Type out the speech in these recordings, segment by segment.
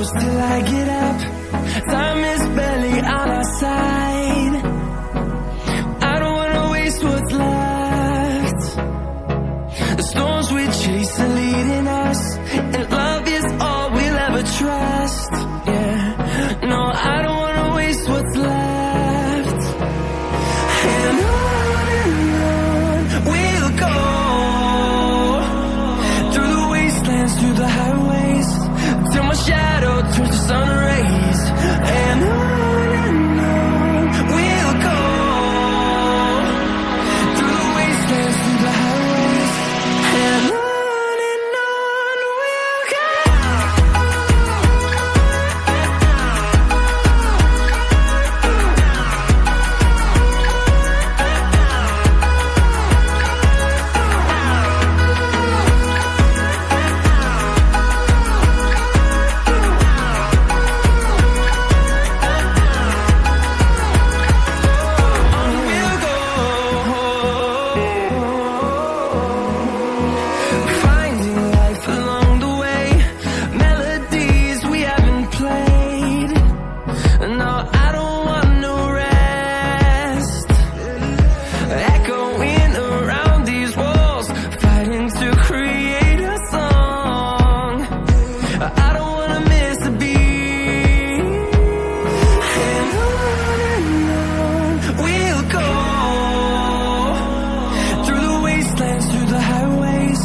close till I get up. Time is barely on our side. I don't wanna waste what's left. The storms we chase are leading us, and love is all we'll ever trust. Yeah, no, I don't wanna waste what's left. And on we'll go, through the wastelands, through the highways, till my shadow turns to sun rays. And on we'll go, through the wastelands, through the highways, and on we'll go. Finding life along the way, melodies we haven't played. No, I don't want no rest. Echoing around these walls, fighting to create a song. I don't wanna miss a beat. And on we'll go, through the wastelands, through the highways,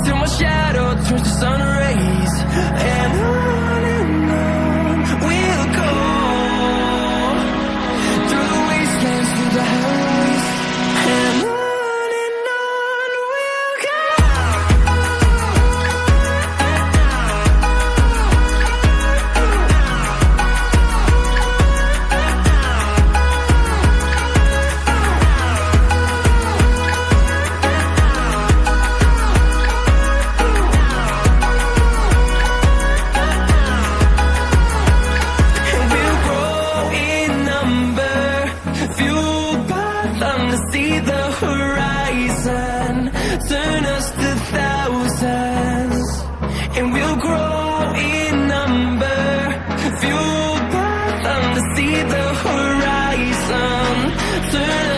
till my shadow turns to sun rays. And on we'll go, through the wastelands, through the highways, and on we'll go. And we'll grow in number, fueled by them to see the horizon, turn us to thousands. And we'll grow in number, fueled by them to see the horizon, turn